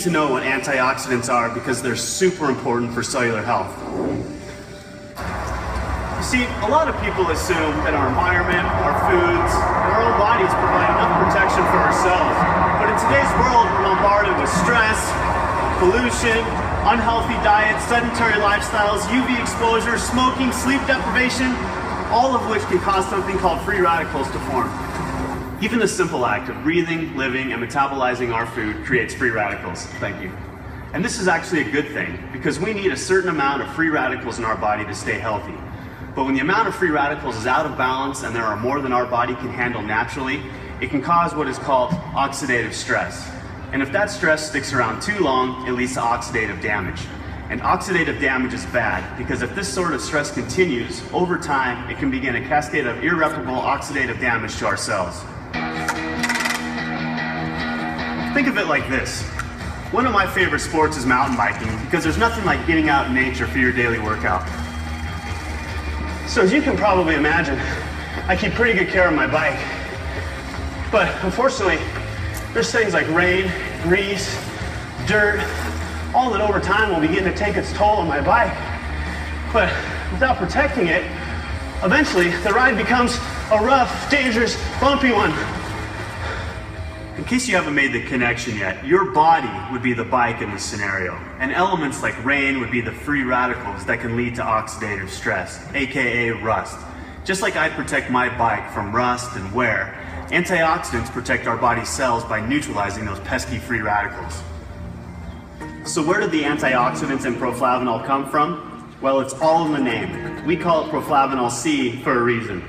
to know what antioxidants are because they're super important for cellular health. You see, a lot of people assume that our environment, our foods, and our own bodies provide enough protection for ourselves. But in today's world, we're bombarded with stress, pollution, unhealthy diets, sedentary lifestyles, UV exposure, smoking, sleep deprivation, all of which can cause something called free radicals to form. Even the simple act of breathing, living, and metabolizing our food creates free radicals. Thank you. And this is actually a good thing because we need a certain amount of free radicals in our body to stay healthy. But when the amount of free radicals is out of balance and there are more than our body can handle naturally, it can cause what is called oxidative stress. And if that stress sticks around too long, it leads to oxidative damage. And oxidative damage is bad because if this sort of stress continues, over time, it can begin a cascade of irreparable oxidative damage to our cells. Think of it like this. One of my favorite sports is mountain biking because there's nothing like getting out in nature for your daily workout. So as you can probably imagine, I keep pretty good care of my bike. But unfortunately, there's things like rain, grease, dirt, all that over time will begin to take its toll on my bike. But without protecting it, eventually the ride becomes a rough, dangerous, bumpy one. In case you haven't made the connection yet, your body would be the bike in this scenario, and elements like rain would be the free radicals that can lead to oxidative stress, aka rust. Just like I protect my bike from rust and wear, antioxidants protect our body's cells by neutralizing those pesky free radicals. So where did the antioxidants in proflavanol come from? Well, it's all in the name. We call it proflavanol C for a reason.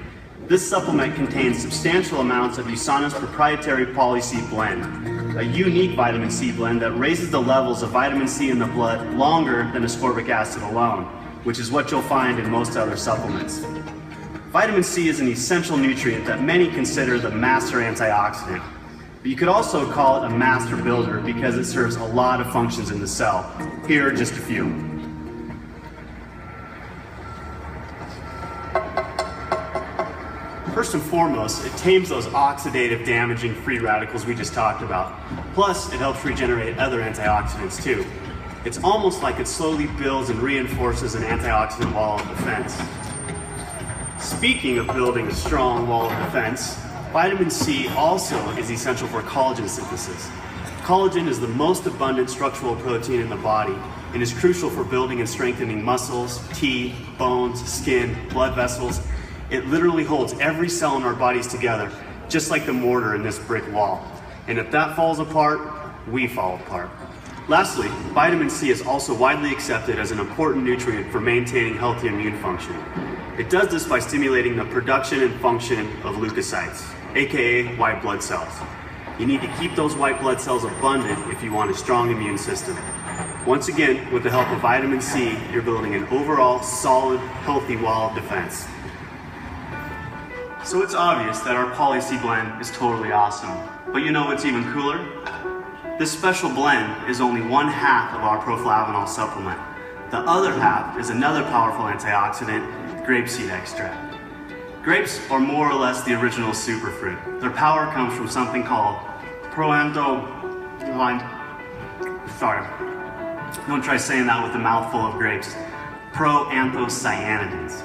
This supplement contains substantial amounts of USANA's proprietary Poly-C blend, a unique vitamin C blend that raises the levels of vitamin C in the blood longer than ascorbic acid alone, which is what you'll find in most other supplements. Vitamin C is an essential nutrient that many consider the master antioxidant, but you could also call it a master builder because it serves a lot of functions in the cell. Here are just a few. First and foremost, it tames those oxidative damaging free radicals we just talked about. Plus, it helps regenerate other antioxidants too. It's almost like it slowly builds and reinforces an antioxidant wall of defense. Speaking of building a strong wall of defense, vitamin C also is essential for collagen synthesis. Collagen is the most abundant structural protein in the body and is crucial for building and strengthening muscles, teeth, bones, skin, blood vessels. It literally holds every cell in our bodies together, just like the mortar in this brick wall. And if that falls apart, we fall apart. Lastly, vitamin C is also widely accepted as an important nutrient for maintaining healthy immune function. It does this by stimulating the production and function of leukocytes, aka white blood cells. You need to keep those white blood cells abundant if you want a strong immune system. Once again, with the help of vitamin C, you're building an overall solid, healthy wall of defense. So it's obvious that our Poly-C blend is totally awesome. But you know what's even cooler? This special blend is only 1/2 of our proflavanol supplement. The other half is another powerful antioxidant, grapeseed extract. Grapes are more or less the original superfruit. Their power comes from something called don't try saying that with a mouthful of grapes. Proanthocyanidins.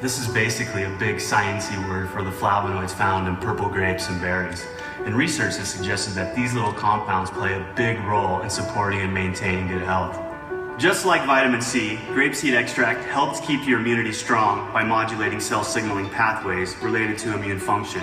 This is basically a big sciencey word for the flavonoids found in purple grapes and berries. And research has suggested that these little compounds play a big role in supporting and maintaining good health. Just like vitamin C, grapeseed extract helps keep your immunity strong by modulating cell signaling pathways related to immune function.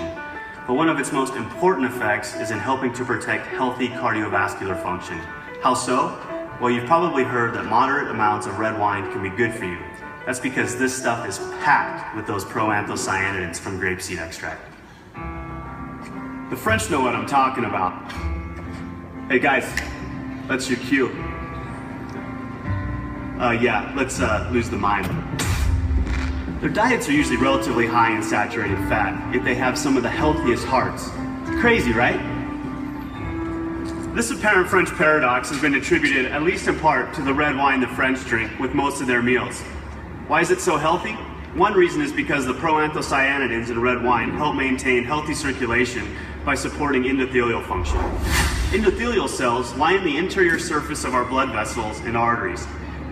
But one of its most important effects is in helping to protect healthy cardiovascular function. How so? Well, you've probably heard that moderate amounts of red wine can be good for you. That's because this stuff is packed with those proanthocyanidins from grapeseed extract. The French know what I'm talking about. Hey guys, that's your cue. Let's lose the mime. Their diets are usually relatively high in saturated fat, yet they have some of the healthiest hearts. Crazy, right? This apparent French paradox has been attributed, at least in part, to the red wine the French drink with most of their meals. Why is it so healthy? One reason is because the proanthocyanidins in red wine help maintain healthy circulation by supporting endothelial function. Endothelial cells line the interior surface of our blood vessels and arteries.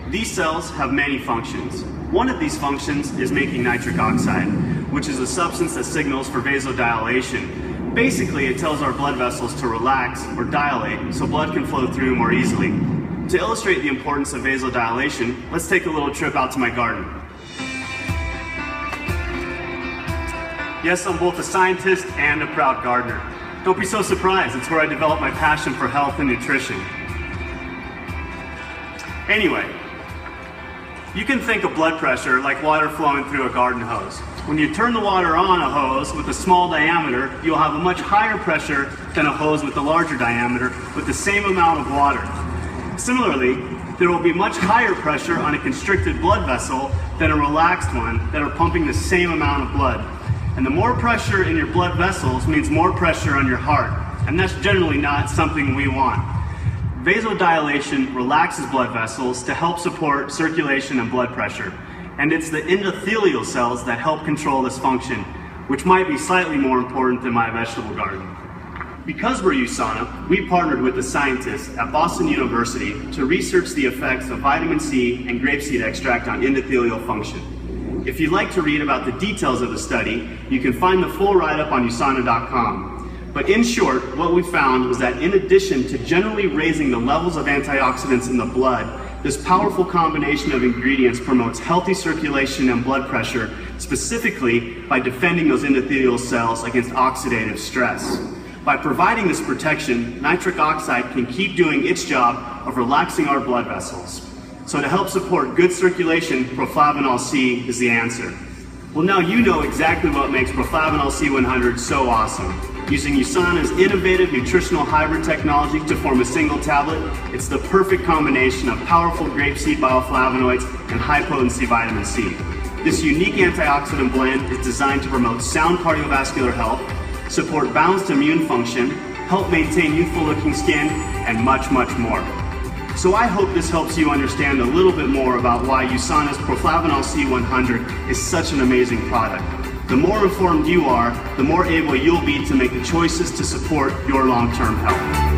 These cells have many functions. One of these functions is making nitric oxide, which is a substance that signals for vasodilation. Basically, it tells our blood vessels to relax or dilate so blood can flow through more easily. To illustrate the importance of vasodilation, let's take a little trip out to my garden. Yes, I'm both a scientist and a proud gardener. Don't be so surprised, it's where I developed my passion for health and nutrition. Anyway, you can think of blood pressure like water flowing through a garden hose. When you turn the water on a hose with a small diameter, you'll have a much higher pressure than a hose with a larger diameter with the same amount of water. Similarly, there will be much higher pressure on a constricted blood vessel than a relaxed one that are pumping the same amount of blood. And the more pressure in your blood vessels means more pressure on your heart, and that's generally not something we want. Vasodilation relaxes blood vessels to help support circulation and blood pressure, and it's the endothelial cells that help control this function, which might be slightly more important than my vegetable garden. Because we're USANA, we partnered with the scientists at Boston University to research the effects of vitamin C and grapeseed extract on endothelial function. If you'd like to read about the details of the study, you can find the full write-up on usana.com. But in short, what we found was that in addition to generally raising the levels of antioxidants in the blood, this powerful combination of ingredients promotes healthy circulation and blood pressure, specifically by defending those endothelial cells against oxidative stress. By providing this protection, nitric oxide can keep doing its job of relaxing our blood vessels. So to help support good circulation, proflavanol C is the answer. Well, now you know exactly what makes proflavanol C100 so awesome. Using USANA's innovative nutritional hybrid technology to form a single tablet, it's the perfect combination of powerful grapeseed bioflavonoids and high-potency vitamin C. This unique antioxidant blend is designed to promote sound cardiovascular health, support balanced immune function, help maintain youthful-looking skin, and much, much more. So I hope this helps you understand a little bit more about why USANA's proflavanol C100 is such an amazing product. The more informed you are, the more able you'll be to make the choices to support your long-term health.